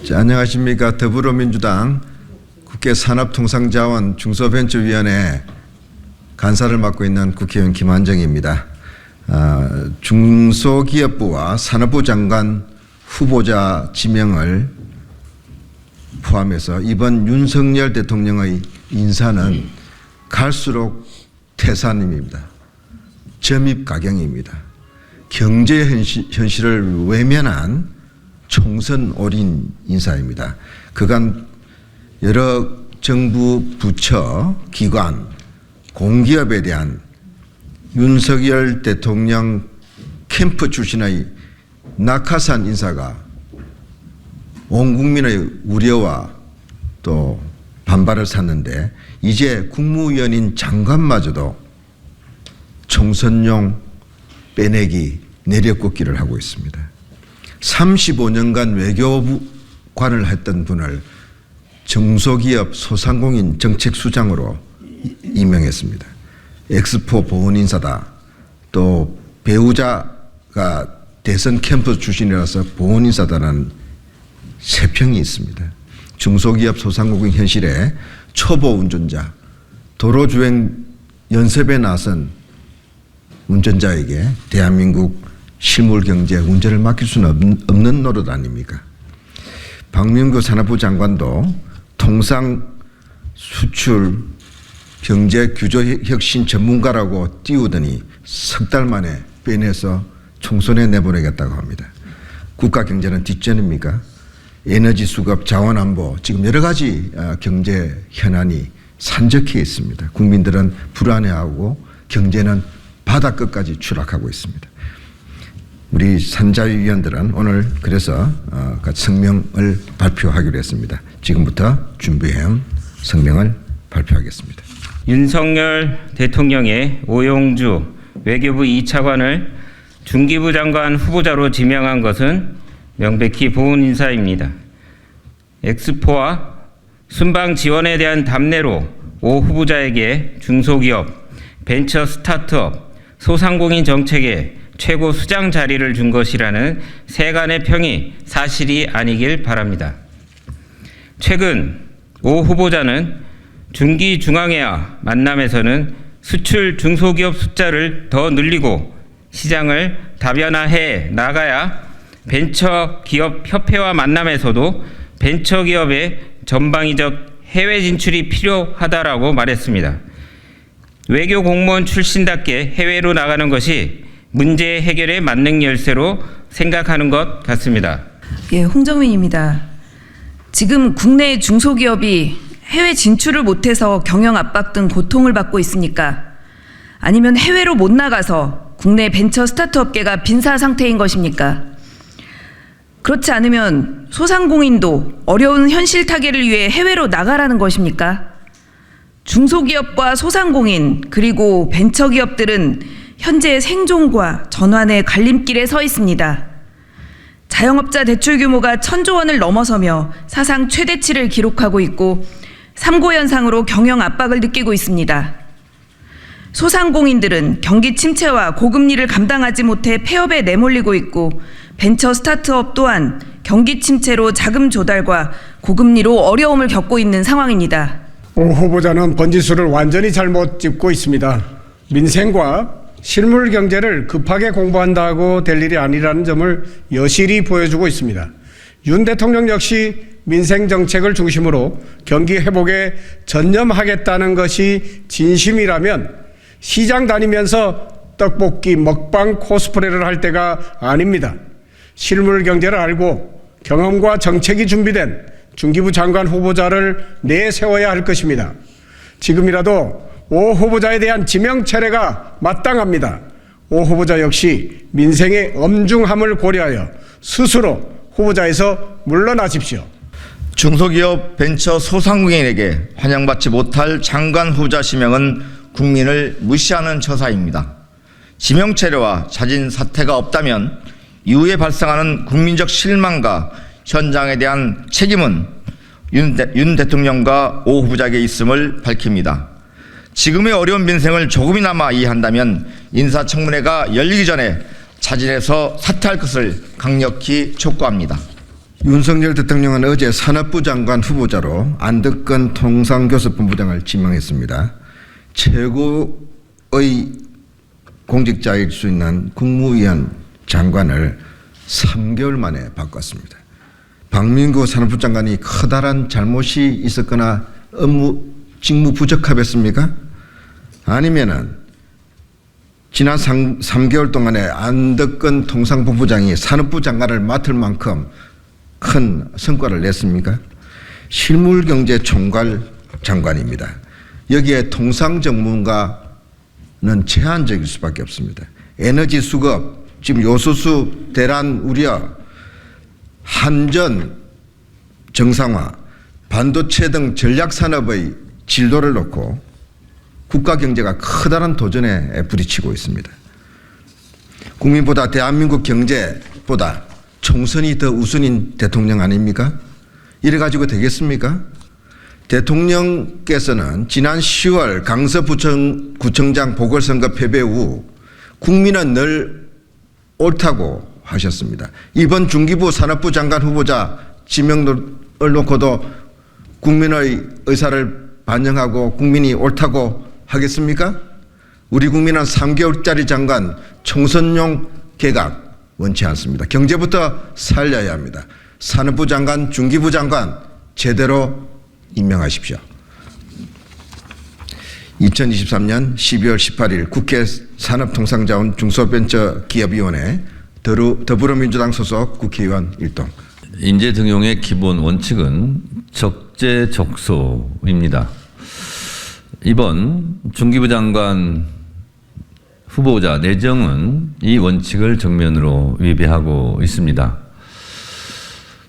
자, 안녕하십니까. 더불어민주당 국회 산업통상자원 중소벤처위원회 간사를 맡고 있는 국회의원 김한정입니다. 중소기업부와 산업부 장관 후보자 지명을 포함해서 이번 윤석열 대통령의 인사는 갈수록 태산임입니다. 점입가경입니다. 경제 현실을 외면한 총선 올인 인사입니다. 그간 여러 정부 부처, 기관, 공기업에 대한 윤석열 대통령 캠프 출신의 낙하산 인사가 온 국민의 우려와 또 반발을 샀는데 이제 국무위원인 장관마저도 총선용 빼내기 내려꽂기를 하고 있습니다. 35년간 외교관을 했던 분을 중소기업 소상공인 정책수장으로 임명했습니다. 엑스포 보훈인사다. 또 배우자가 대선 캠프 출신이라서 보훈인사다라는 세평이 있습니다. 중소기업 소상공인 현실에 초보 운전자, 도로주행 연습에 나선 운전자에게 대한민국 실물경제 운전을 맡길 수는 없는 노릇 아닙니까? 박명규 산업부 장관도 통상 수출 경제 규조 혁신 전문가라고 띄우더니 석 달 만에 빼내서 총선에 내보내겠다고 합니다. 국가 경제는 뒷전입니까? 에너지 수급, 자원 안보, 지금 여러 가지 경제 현안이 산적해 있습니다. 국민들은 불안해하고 경제는 바닥 끝까지 추락하고 있습니다. 우리 산자위 위원들은 오늘 그래서 성명을 발표하기로 했습니다. 지금부터 준비해온 성명을 발표하겠습니다. 윤석열 대통령의 오영주 외교부 2차관을 중기부 장관 후보자로 지명한 것은 명백히 보훈 인사입니다. 엑스포와 순방 지원에 대한 답례로 오 후보자에게 중소기업, 벤처 스타트업, 소상공인 정책에 최고 수장 자리를 준 것이라는 세간의 평이 사실이 아니길 바랍니다. 최근 오 후보자는 중기중앙회와 만남에서는 수출 중소기업 숫자를 더 늘리고 시장을 다변화해 나가야 벤처기업협회와 만남에서도 벤처기업의 전방위적 해외 진출이 필요하다라고 말했습니다. 외교 공무원 출신답게 해외로 나가는 것이 문제 해결의 만능 열쇠로 생각하는 것 같습니다. 예, 홍정민입니다. 지금 국내 중소기업이 해외 진출을 못해서 경영 압박 등 고통을 받고 있습니까? 아니면 해외로 못 나가서 국내 벤처 스타트 업계가 빈사 상태인 것입니까? 그렇지 않으면 소상공인도 어려운 현실 타개를 위해 해외로 나가라는 것입니까? 중소기업과 소상공인 그리고 벤처기업들은 현재 생존과 전환의 갈림길에 서 있습니다. 자영업자 대출 규모가 1,000조 원을 넘어서며 사상 최대치를 기록하고 있고 3고 현상으로 경영 압박을 느끼고 있습니다. 소상공인들은 경기 침체와 고금리를 감당하지 못해 폐업에 내몰리고 있고 벤처 스타트업 또한 경기 침체로 자금 조달과 고금리로 어려움을 겪고 있는 상황입니다. 오 후보자는 번지수를 완전히 잘못 짚고 있습니다. 민생과 실물 경제를 급하게 공부한다고 될 일이 아니라는 점을 여실히 보여주고 있습니다. 윤 대통령 역시 민생 정책을 중심으로 경기 회복에 전념하겠다는 것이 진심이라면 시장 다니면서 떡볶이 먹방 코스프레를 할 때가 아닙니다. 실물 경제를 알고 경험과 정책이 준비된 중기부 장관 후보자를 내세워야 할 것입니다. 지금이라도 오 후보자에 대한 지명 철회가 마땅합니다. 오 후보자 역시 민생의 엄중함을 고려하여 스스로 후보자에서 물러나십시오. 중소기업 벤처 소상공인에게 환영받지 못할 장관 후보자 지명은 국민을 무시하는 처사입니다. 지명 철회와 자진 사퇴가 없다면 이후에 발생하는 국민적 실망과 현장에 대한 책임은 윤 대통령과 오 후보자에게 있음을 밝힙니다. 지금의 어려운 민생을 조금이나마 이해한다면 인사청문회가 열리기 전에 자진해서 사퇴할 것을 강력히 촉구합니다. 윤석열 대통령은 어제 산업부 장관 후보자로 안덕건 통상교섭본부장을 지명했습니다. 최고의 공직자일 수 있는 국무위원 장관을 3개월 만에 바꿨습니다. 박민구 산업부 장관이 커다란 잘못이 있었거나 직무 부적합했습니까? 아니면은 지난 3개월 동안에 안덕건 통상본부장이 산업부 장관을 맡을 만큼 큰 성과를 냈습니까? 실물경제 총괄 장관입니다. 여기에 통상 전문가는 제한적일 수밖에 없습니다. 에너지 수급, 지금 요소수 대란 우려, 한전 정상화, 반도체 등 전략산업의 진로를 놓고 국가 경제가 커다란 도전에 부딪히고 있습니다. 국민보다 대한민국 경제보다 총선이 더 우선인 대통령 아닙니까? 이래 가지고 되겠습니까? 대통령께서는 지난 10월 강서구청장 보궐선거 패배 후 국민은 늘 옳다고 하셨습니다. 이번 중기부 산업부 장관 후보자 지명을 놓고도 국민의 의사를 반영하고 국민이 옳다고 하겠습니까? 우리 국민은 3개월짜리 장관 총선용 개각 원치 않습니다. 경제부터 살려야 합니다. 산업부 장관, 중기부 장관 제대로 임명하십시오. 2023년 12월 18일 국회 산업통상자원 중소벤처기업위원회 더불어민주당 소속 국회의원 1동. 인재 등용의 기본 원칙은 적재적소입니다. 이번 중기부 장관 후보자 내정은 이 원칙을 정면으로 위배하고 있습니다.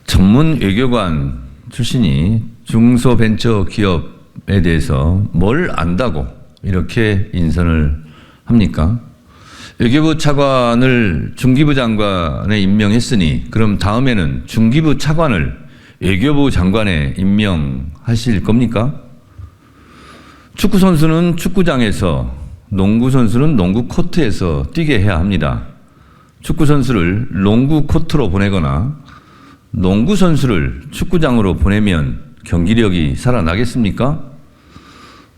전문 외교관 출신이 중소벤처기업에 대해서 뭘 안다고 이렇게 인선을 합니까? 외교부 차관을 중기부 장관에 임명했으니 그럼 다음에는 중기부 차관을 외교부 장관에 임명하실 겁니까? 축구 선수는 축구장에서, 농구 선수는 농구 코트에서 뛰게 해야 합니다. 축구 선수를 농구 코트로 보내거나 농구 선수를 축구장으로 보내면 경기력이 살아나겠습니까?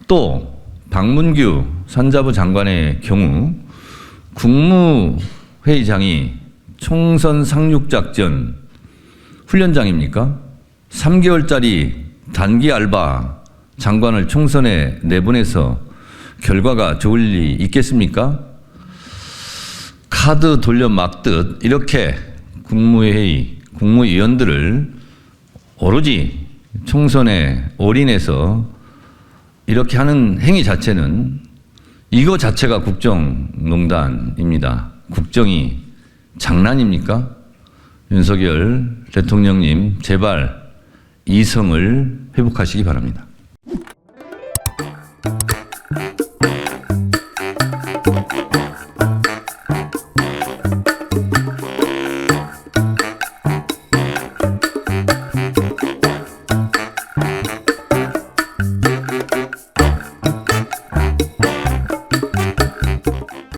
또 박문규 산자부 장관의 경우 국무회의장이 총선 상륙작전 훈련장입니까? 3개월짜리 단기 알바 장관을 총선에 내보내서 결과가 좋을 리 있겠습니까? 카드 돌려 막듯 이렇게 국무회의, 국무위원들을 오로지 총선에 올인해서 이렇게 하는 행위 자체는 이거 자체가 국정농단입니다. 국정이 장난입니까? 윤석열 대통령님 제발 이성을 회복하시기 바랍니다.